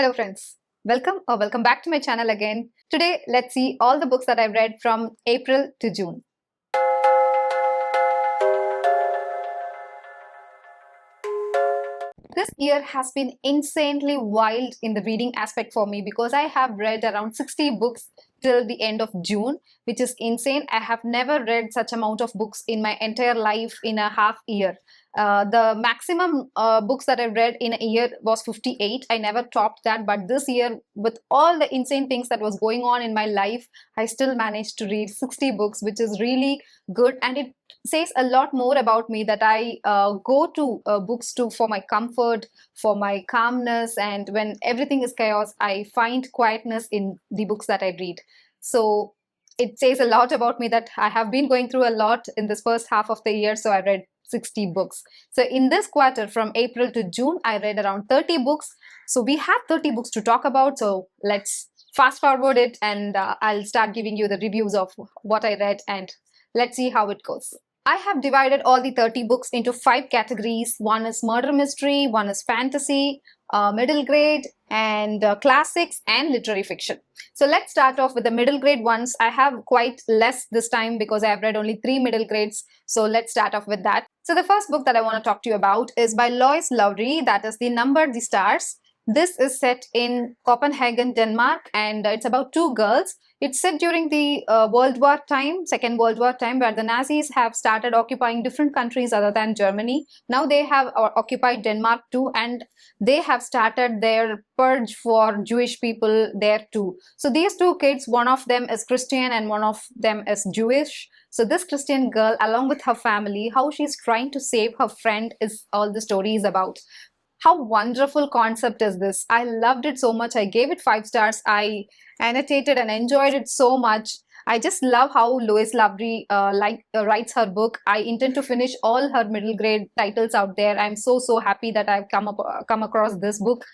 Hello friends, welcome back to my channel again. Today let's see all the books that I've read from April to June. This year has been insanely wild in the reading aspect for me because I have read around 60 books till the end of June, which is insane. I have never read such amount of books in my entire life in a half year. The maximum books that I've read in a year was 58. I never topped that, but this year, with all the insane things that was going on in my life, I still managed to read 60 books, which is really good, and it says a lot more about me that I go to books for my comfort, for my calmness, and when everything is chaos, I find quietness in the books that I read. So it says a lot about me that I have been going through a lot in this first half of the year, so I read 60 books. So in this quarter from April to June, I read around 30 books. So we have 30 books to talk about. So let's fast forward it, and I'll start giving you the reviews of what I read, and let's see how it goes. I have divided all the 30 books into 5 categories. One is murder mystery, one is fantasy, middle grade, and classics and literary fiction. So let's start off with the middle grade ones. I have quite less this time because I have read only 3 middle grades. So let's start off with that. So the first book that I want to talk to you about is by Lois Lowry, that is The Number the Stars. This is set in Copenhagen, Denmark, and it's about 2 girls. It's set during the Second World War time, where the Nazis have started occupying different countries other than Germany. Now they have occupied Denmark too, and they have started their purge for Jewish people there too. So these 2 kids, one of them is Christian and one of them is Jewish. So this Christian girl, along with her family, how she's trying to save her friend is all the story is about. How wonderful concept is this? I loved it so much. I gave it 5 stars. I annotated and enjoyed it so much. I just love how Lois Lowry writes her book. I intend to finish all her middle grade titles out there. I'm so happy that I've come across this book.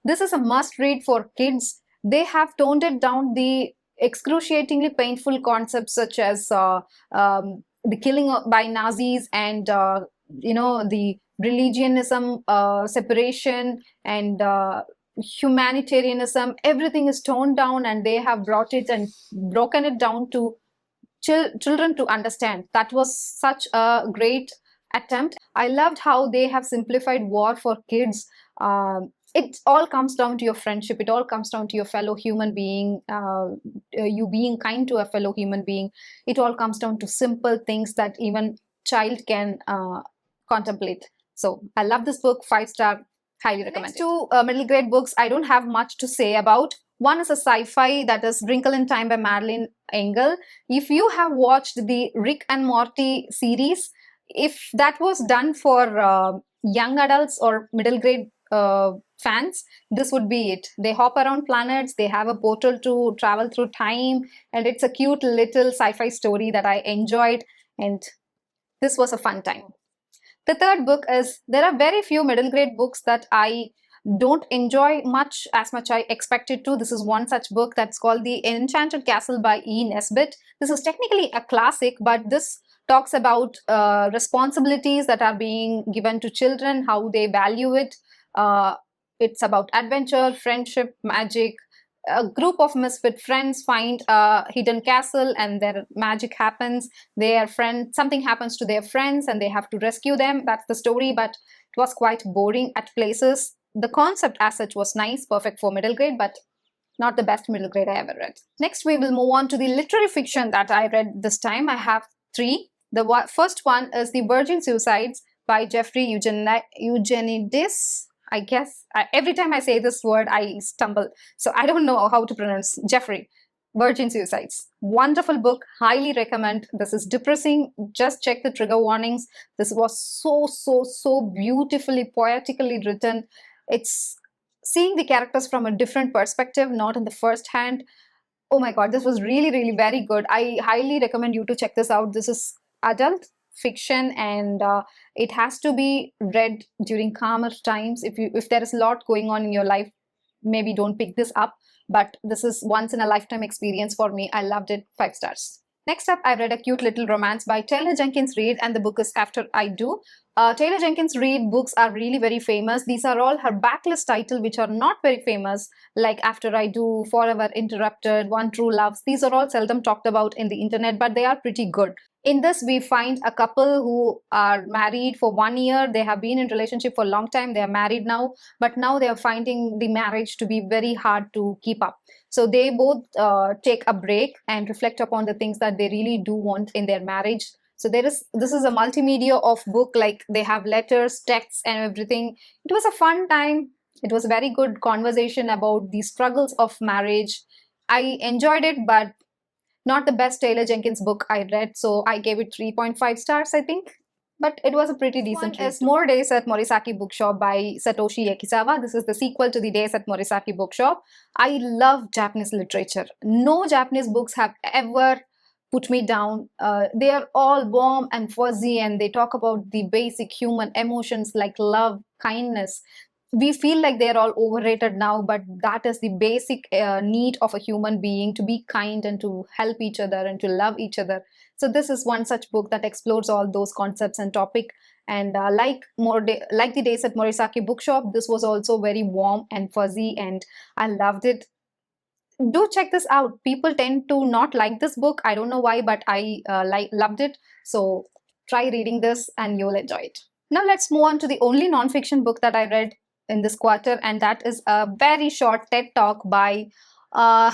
This is a must read for kids. They have toned it down the excruciatingly painful concepts such as the killing by Nazis and the religionism, separation, and humanitarianism. Everything is toned down, and they have brought it and broken it down to children to understand. That was such a great attempt. I loved how they have simplified war for kids. It all comes down to your friendship. It all comes down to your fellow human being, you being kind to a fellow human being. It all comes down to simple things that even child can contemplate. So I love this book, 5 star, highly recommend. Next 2 middle grade books I don't have much to say about. One is a sci-fi, that is Wrinkle in Time by Madeline Engel. If you have watched the Rick and Morty series, if that was done for young adults or middle grade fans, this would be it. They hop around planets, they have a portal to travel through time, and it's a cute little sci-fi story that I enjoyed, and this was a fun time. The third book is, there are very few middle grade books that I don't enjoy as much I expected to. This is one such book, that's called The Enchanted Castle by E. Nesbit. This is technically a classic, but this talks about responsibilities that are being given to children, how they value it. It's about adventure, friendship, magic. A group of misfit friends find a hidden castle, and their magic happens. Something happens to their friends, and they have to rescue them. That's the story, but it was quite boring at places. The concept as such was nice, perfect for middle grade, but not the best middle grade I ever read. Next, we will move on to the literary fiction that I read this time. I have 3. The first one is The Virgin Suicides by Jeffrey Eugenides. I guess every time I say this word, I stumble. So I don't know how to pronounce Jeffrey. Virgin Suicides. Wonderful book. Highly recommend. This is depressing. Just check the trigger warnings. This was so beautifully, poetically written. It's seeing the characters from a different perspective, not in the first hand. Oh my God, this was really very good. I highly recommend you to check this out. This is adult fiction, and it has to be read during calmer times. If there is a lot going on in your life, maybe don't pick this up, but this is once in a lifetime experience for me. I loved it, 5 stars. Next up, I read a cute little romance by Taylor Jenkins Reid, and the book is After I Do. Taylor Jenkins Reid books are really very famous. These are all her backlist titles, which are not very famous, like After I Do, Forever Interrupted, One True Loves. These are all seldom talked about in the internet, but they are pretty good. In this, we find a couple who are married for 1 year. They have been in relationship for a long time. They are married now, but now they are finding the marriage to be very hard to keep up. So they both take a break and reflect upon the things that they really do want in their marriage. So this is a multimedia of book, like they have letters, texts, and everything. It was a fun time. It was a very good conversation about the struggles of marriage. I enjoyed it, but not the best Taylor Jenkins book I read. So I gave it 3.5 stars, I think. But it was a pretty decent read. Is More Days at Morisaki Bookshop by Satoshi Yakisawa. This is the sequel to the Days at Morisaki Bookshop. I love Japanese literature. No Japanese books have ever put me down. They are all warm and fuzzy, and they talk about the basic human emotions like love, kindness. We feel like they're all overrated now, but that is the basic need of a human being, to be kind and to help each other and to love each other. So this is one such book that explores all those concepts and topic. And like the Days at Morisaki Bookshop, this was also very warm and fuzzy, and I loved it. Do check this out. People tend to not like this book. I don't know why, but I loved it. So try reading this and you'll enjoy it. Now let's move on to the only non-fiction book that I read in this quarter, and that is a very short TED talk by uh,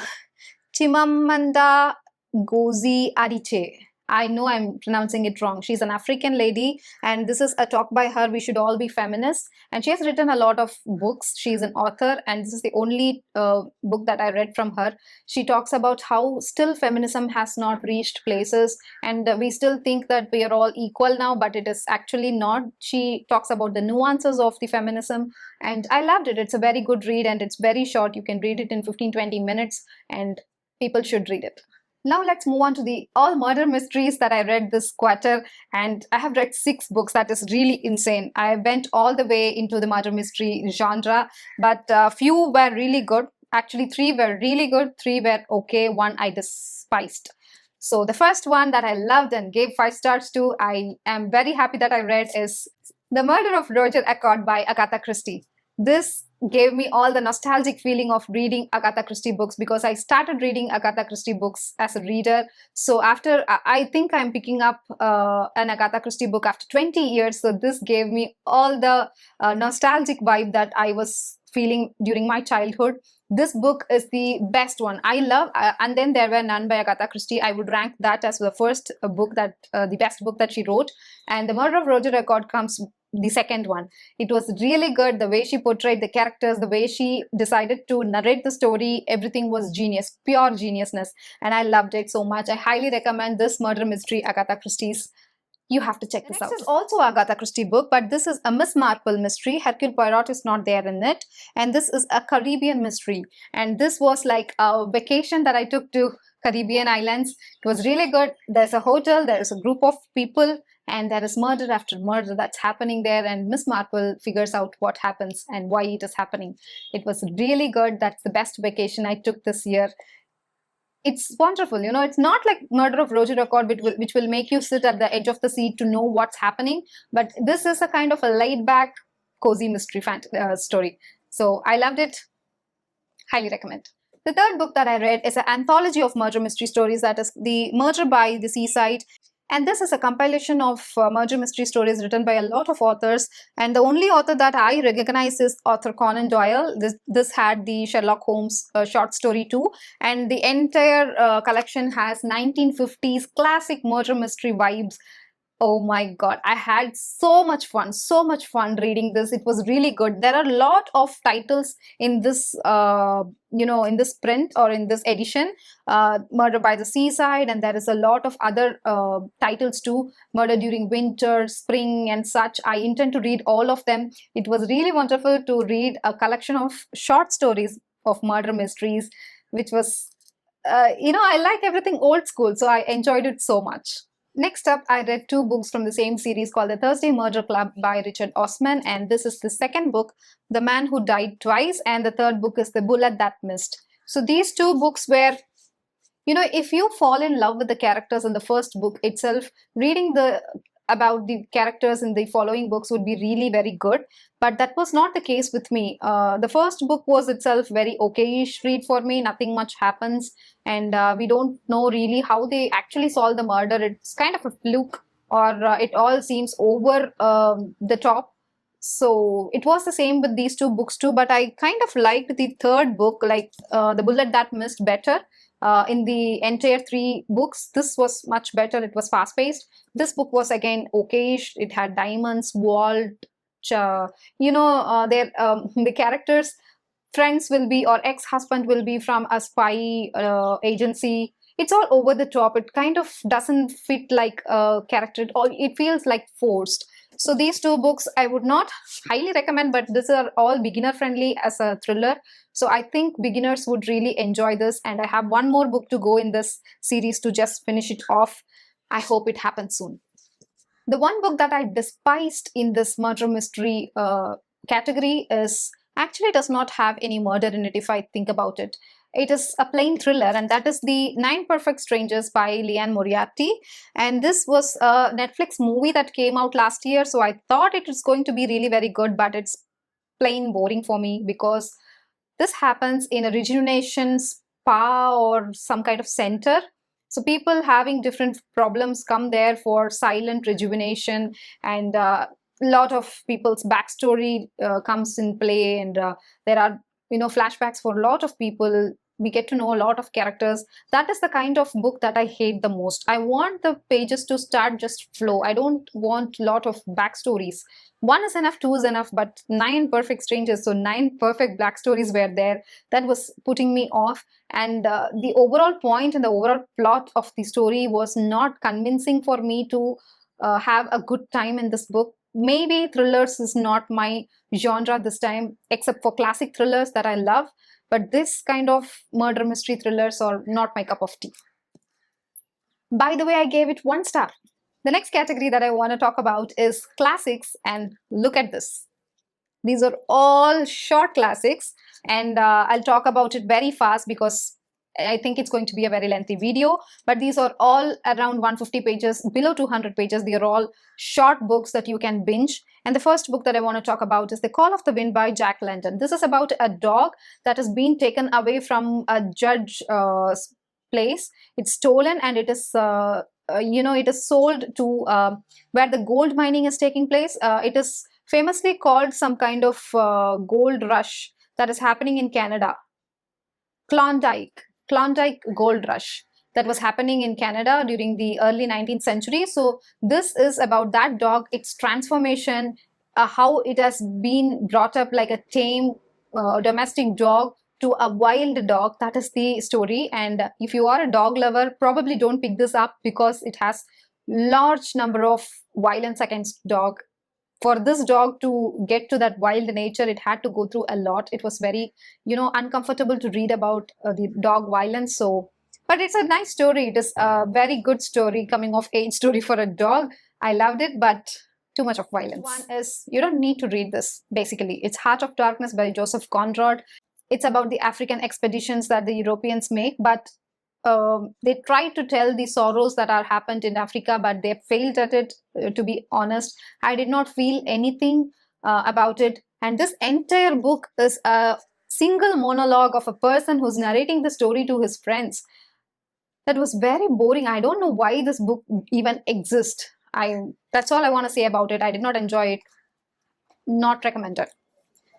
Chimamanda Ngozi Adichie. I know I'm pronouncing it wrong. She's an African lady, and this is a talk by her. We should all be feminists. And she has written a lot of books. She's an author, and this is the only book that I read from her. She talks about how still feminism has not reached places, and we still think that we are all equal now, but it is actually not. She talks about the nuances of the feminism, and I loved it. It's a very good read, and it's very short. You can read it in 15-20 minutes, and people should read it. Now let's move on to the all murder mysteries that I read this quarter, and I have read 6 books. That is really insane. I went all the way into the murder mystery genre, but few were really good. Actually, 3 were really good, 3 were okay, 1 I despised. So the first one that I loved and gave 5 stars to, I am very happy that I read, is The Murder of Roger Akur by Agatha Christie. This gave me all the nostalgic feeling of reading Agatha Christie books, because I started reading Agatha Christie books as a reader. So after, I think I'm picking up an Agatha Christie book after 20 years. So this gave me all the nostalgic vibe that I was feeling during my childhood. This book is the best one. I love, and then there were none by Agatha Christie. I would rank that as the first book that, the best book that she wrote. And The Murder of Roger Akur comes the second one. It was really good. The way she portrayed the characters, the way she decided to narrate the story, everything was genius, pure geniusness. And I loved it so much. I highly recommend this murder mystery, Agatha Christie's. You have to check this out. This is also a Agatha Christie book, but this is a Miss Marple mystery. Hercule Poirot is not there in it. And this is a Caribbean mystery. And this was like a vacation that I took to Caribbean islands. It was really good. There's a hotel, there is a group of people, and there is murder after murder that's happening there, and Miss Marple figures out what happens and why it is happening. It was really good. That's the best vacation I took this year. It's wonderful. You know, it's not like Murder of Roger Akur, which will make you sit at the edge of the seat to know what's happening, but this is a kind of a laid-back, cozy mystery story. So I loved it. Highly recommend. The third book that I read is an anthology of murder mystery stories, that is The Murder by the Seaside. And this is a compilation of murder mystery stories written by a lot of authors. And the only author that I recognize is author Conan Doyle. This had the Sherlock Holmes short story too. And the entire collection has 1950s classic murder mystery vibes. Oh my God, I had so much fun reading this. It was really good. There are a lot of titles in this, in this print or in this edition. Murder by the Seaside, and there is a lot of other titles too. Murder During Winter, Spring, and such. I intend to read all of them. It was really wonderful to read a collection of short stories of murder mysteries, which was, I like everything old school, so I enjoyed it so much. Next up, I read 2 books from the same series called The Thursday Murder Club by Richard Osman, and this is the second book, The Man Who Died Twice, and the third book is The Bullet That Missed. So these 2 books were, if you fall in love with the characters in the first book itself, reading the about the characters in the following books would be really very good, but that was not the case with me. The first book was itself very okayish read for me. Nothing much happens, and we don't know really how they actually solve the murder. It's kind of a fluke, or it all seems over the top. So it was the same with these two books too, but I kind of liked the third book, like The Bullet That Missed, better. In the entire three books, this was much better. It was fast paced. This book was again okayish. It had diamonds, Walt, the characters' friends will be, or ex-husband will be from a spy agency. It's all over the top. It kind of doesn't fit like a character. It feels like forced. So these two books I would not highly recommend, but these are all beginner friendly as a thriller. So I think beginners would really enjoy this. And I have one more book to go in this series to just finish it off. I hope it happens soon. The one book that I despised in this murder mystery category is actually does not have any murder in it if I think about it. It is a plain thriller, and that is The Nine Perfect Strangers by Liane Moriarty. And this was a Netflix movie that came out last year, so I thought it was going to be really very good, but it's plain boring for me because this happens in a rejuvenation spa or some kind of center. So people having different problems come there for silent rejuvenation, and a lot of people's backstory comes in play, and there are flashbacks for a lot of people. We get to know a lot of characters. That is the kind of book that I hate the most. I want the pages to start just flow. I don't want a lot of backstories. One is enough, two is enough, but nine perfect strangers, so nine perfect backstories were there. That was putting me off, and the overall point and the overall plot of the story was not convincing for me to have a good time in this book. Maybe thrillers is not my genre this time, except for classic thrillers that I love, but this kind of murder mystery thrillers are not my cup of tea. By the way, I gave it 1 star. The next category that I want to talk about is classics, and look at this. These are all short classics, and I'll talk about it very fast because I think it's going to be a very lengthy video, but these are all around 150 pages, below 200 pages. They are all short books that you can binge. And the first book that I want to talk about is The Call of the Wind by Jack London. This is about a dog that has been taken away from a judge's place. It's stolen, and it is it is sold to where the gold mining is taking place. It is famously called some kind of gold rush that is happening in Canada. Klondike gold rush that was happening in Canada during the early 19th century. So this is about that dog, its transformation, how it has been brought up like a tame domestic dog to a wild dog. That is the story. And if you are a dog lover, probably don't pick this up because it has large number of violence against dog. For this dog to get to that wild nature, it had to go through a lot. It was very, uncomfortable to read about the dog violence. So, but it's a nice story. It is a very good story, coming of age story for a dog. I loved it, but too much of violence. One is, you don't need to read this, basically. It's Heart of Darkness by Joseph Conrad. It's about the African expeditions that the Europeans make, but they try to tell the sorrows that are happened in Africa, but they failed at it. To be honest, I did not feel anything about it. And this entire book is a single monologue of a person who's narrating the story to his friends. That was very boring. I don't know why this book even exists. That's all I want to say about it. I did not enjoy it. Not recommended.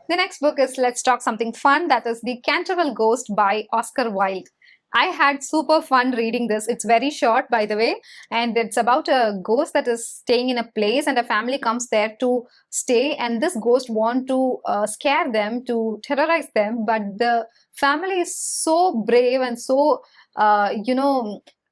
The next book is Let's Talk Something Fun. That is The Canterville Ghost by Oscar Wilde. I had super fun reading this. It's very short, by the way, and it's about a ghost that is staying in a place, and a family comes there to stay, and this ghost wants to scare them, to terrorize them, but the family is so brave and so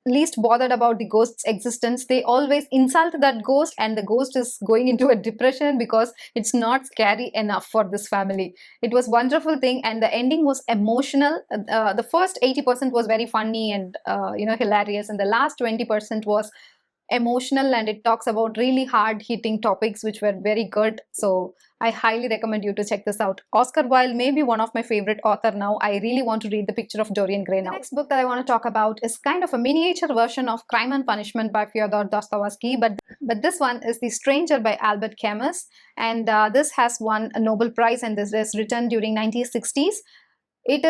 least bothered about the ghost's existence. They always insult that ghost, and the ghost is going into a depression because it's not scary enough for this family. It was wonderful thing, and the ending was emotional. The first 80% was very funny and hilarious, and the last 20% was emotional, and it talks about really hard hitting topics which were very good. So I highly recommend you to check this out. Oscar Wilde may be one of my favorite author now. I really want to read The Picture of Dorian Gray now. The next book that I want to talk about is kind of a miniature version of Crime and Punishment by Fyodor Dostoevsky, but this one is The Stranger by Albert Camus, and this has won a Nobel Prize, and this is written during 1960s. It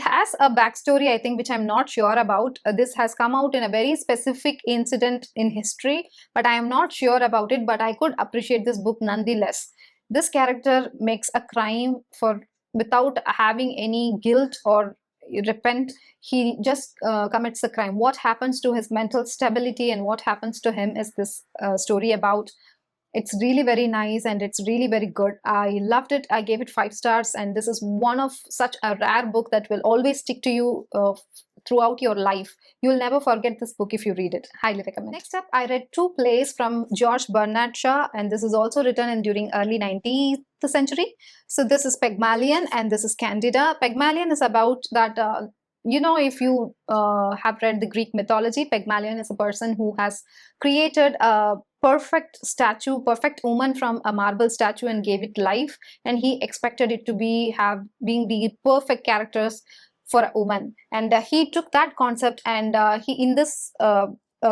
has a backstory, I think, which I'm not sure about. This has come out in a very specific incident in history, but I am not sure about it, but I could appreciate this book nonetheless. This character makes a crime for without having any guilt or repent. He just commits the crime. What happens to his mental stability and what happens to him is this story about. It's really very nice and it's really very good. I loved it. I gave it 5 stars, and this is one of such a rare book that will always stick to you throughout your life. You'll never forget this book if you read it. Highly recommend. Next up, I read 2 plays from George Bernard Shaw, and this is also written in during early 19th century. So this is Pygmalion and this is Candida. Pygmalion is about that if you have read the Greek mythology, Pygmalion is a person who has created a perfect statue, perfect woman from a marble statue and gave it life, and he expected it to be being the perfect characters for a woman, and he took that concept, and he in this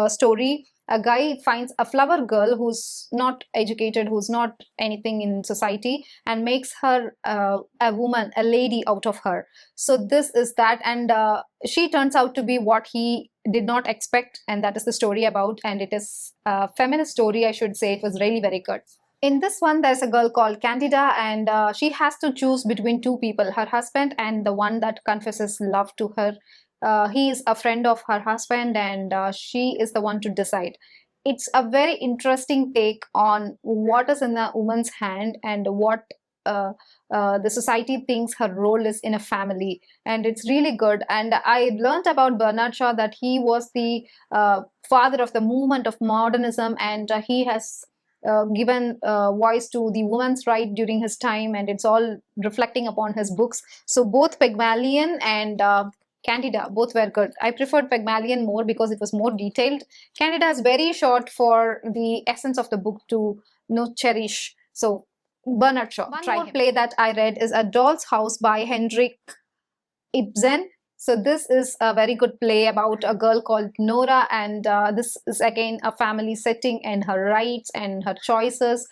story, a guy finds a flower girl who's not educated, who's not anything in society, and makes her a woman, a lady out of her. So this is that, and she turns out to be what he did not expect, and that is the story about, and it is a feminist story, I should say. It was really very good. In this one, there's a girl called Candida, and she has to choose between 2 people, her husband and the one that confesses love to her. He is a friend of her husband, and she is the one to decide. It's a very interesting take on what is in a woman's hand and what the society thinks her role is in a family, and it's really good. And I learned about Bernard Shaw that he was the father of the movement of modernism, and he has given voice to the woman's right during his time, and it's all reflecting upon his books. So both Pygmalion and Candida both were good. I preferred Pygmalion more because it was more detailed. Candida is very short for the essence of the book to cherish. So Bernard Shaw. One more play that I read is A Doll's House by Henrik Ibsen. So this is a very good play about a girl called Nora, and this is again a family setting, and her rights and her choices,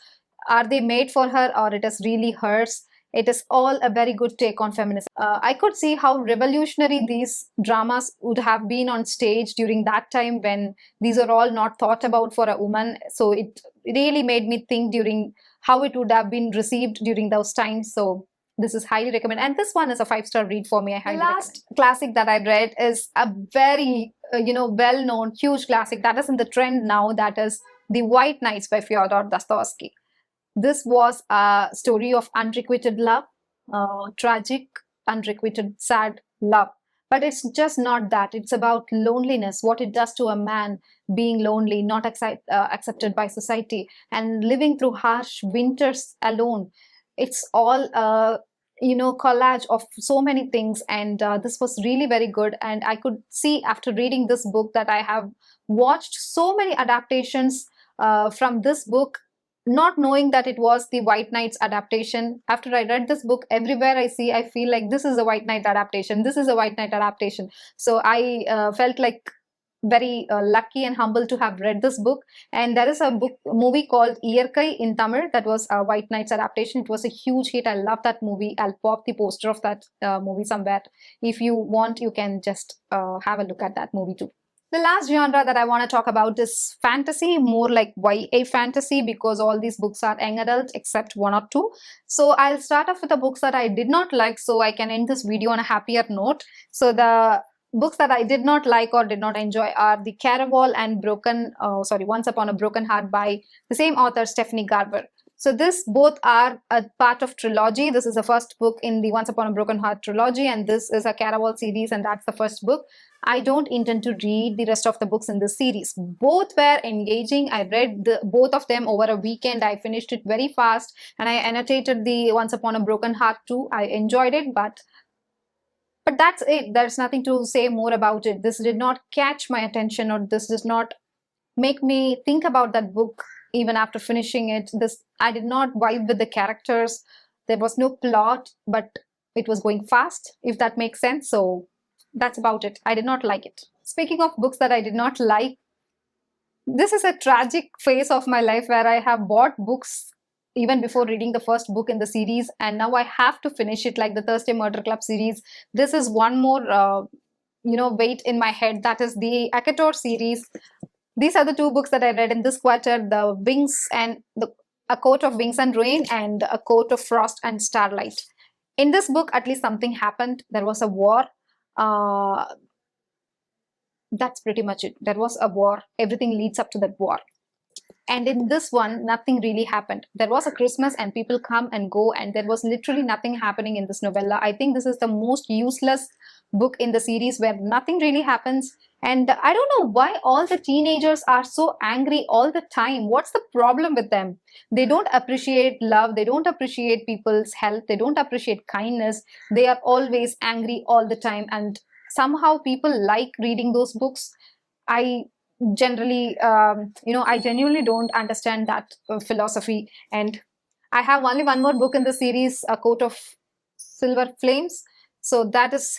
are they made for her or it is really hers? It is all a very good take on feminism. I could see how revolutionary these dramas would have been on stage during that time when these are all not thought about for a woman. So it really made me think during how it would have been received during those times. So this is highly recommended, and this one is a 5-star read for me. I highly recommend. The last classic that I read is a very well-known huge classic that is in the trend now, that is The White Knights by Fyodor Dostoevsky. This was a story of unrequited love, tragic, unrequited, sad love. But it's just not that. It's about loneliness, what it does to a man being lonely, not accepted by society, and living through harsh winters alone. It's all collage of so many things, and this was really very good. And I could see after reading this book that I have watched so many adaptations from this book, not knowing that it was the White Knights adaptation. After I read this book, everywhere I see, I feel like this is a White Knight adaptation, this is a White Knight adaptation. So I felt like very lucky and humble to have read this book. And there is a movie called Iyarkai in Tamil that was a White Knights adaptation. It was a huge hit. I love that movie. I'll pop the poster of that movie somewhere. If you want, you can just have a look at that movie too. The last genre that I want to talk about is fantasy, more like YA fantasy, because all these books are young adult except 1 or 2. So I'll start off with the books that I did not like, so I can end this video on a happier note. So the books that I did not like or did not enjoy are The Caraval and Once Upon a Broken Heart by the same author, Stephanie Garber. So this both are a part of trilogy. This is the first book in the Once Upon a Broken Heart trilogy, and this is a Caraval series, and that's the first book. I don't intend to read the rest of the books in this series. Both were engaging. I read both of them over a weekend. I finished it very fast, and I annotated the Once Upon a Broken Heart too. I enjoyed it, but that's it. There's nothing to say more about it. This did not catch my attention, or this does not make me think about that book even after finishing it. I did not vibe with the characters. There was no plot, but it was going fast, if that makes sense. So that's about it. I did not like it. Speaking of books that I did not like, this is a tragic phase of my life where I have bought books even before reading the first book in the series, and now I have to finish it, like the Thursday Murder Club series. This is one more weight in my head. That is the Akur series. These are the two books that I read in this quarter: the Wings and A Coat of Wings and Rain, and A Coat of Frost and Starlight. In this book, at least something happened. There was a war. That's pretty much it. There was a war. Everything leads up to that war. And in this one, nothing really happened. There was a Christmas and people come and go, and there was literally nothing happening in this novella. I think this is the most useless book in the series where nothing really happens. And I don't know why all the teenagers are so angry all the time. What's the problem with them? They don't appreciate love. They don't appreciate people's help. They don't appreciate kindness. They are always angry all the time. And somehow people like reading those books. I generally, I genuinely don't understand that philosophy. And I have only one more book in the series, A Coat of Silver Flames. So that is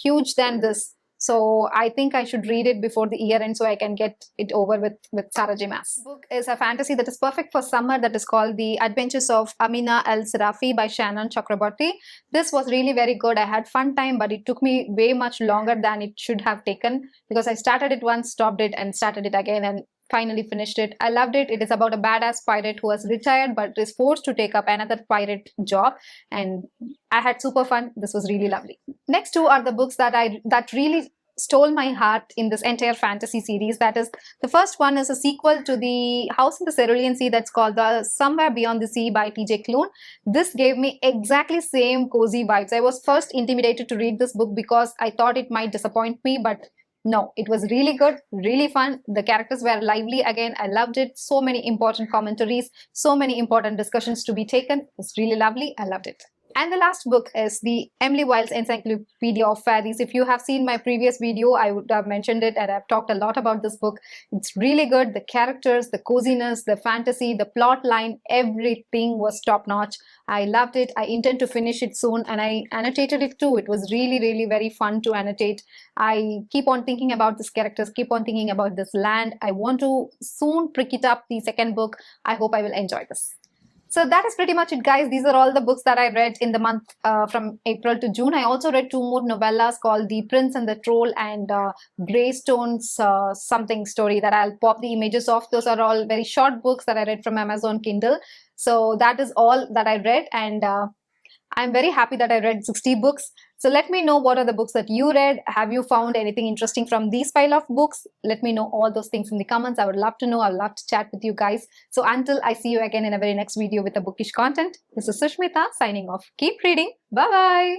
huge than this. So I think I should read it before the year end so I can get it over with Sarah J. Maas. Book is a fantasy that is perfect for summer, that is called The Adventures of Amina Elsafi by Shannon Chakraborty. This was really very good. I had fun time, but it took me way much longer than it should have taken, because I started it once, stopped it, and started it again, and finally finished it. I loved it. It is about a badass pirate who has retired but is forced to take up another pirate job, and I had super fun. This was really lovely. Next two are the books that really stole my heart in this entire fantasy series. That is, the first one is a sequel to the House in the Cerulean Sea that's called the Somewhere Beyond the Sea by T.J. Klune. This gave me exactly same cozy vibes. I was first intimidated to read this book because I thought it might disappoint me, but no, it was really good, really fun. The characters were lively again. I loved it. So many important commentaries, so many important discussions to be taken. It's really lovely. I loved it. And the last book is the Emily Wilde's Encyclopedia of Fairies. If you have seen my previous video, I would have mentioned it, and I've talked a lot about this book. It's really good. The characters, the coziness, the fantasy, the plot line, everything was top notch. I loved it. I intend to finish it soon, and I annotated it too. It was really, really very fun to annotate. I keep on thinking about these characters, keep on thinking about this land. I want to soon pick it up, the second book. I hope I will enjoy this. So that is pretty much it, guys. These are all the books that I read in the month from April to June. I also read two more novellas called The Prince and the Troll and Greystone's something story that I'll pop the images of. Those are all very short books that I read from Amazon Kindle. So that is all that I read, and I'm very happy that I read 60 books. So let me know what are the books that you read. Have you found anything interesting from these pile of books? Let me know all those things in the comments. I would love to know. I would love to chat with you guys. So until I see you again in a very next video with a bookish content, this is Sushmita signing off. Keep reading. Bye-bye.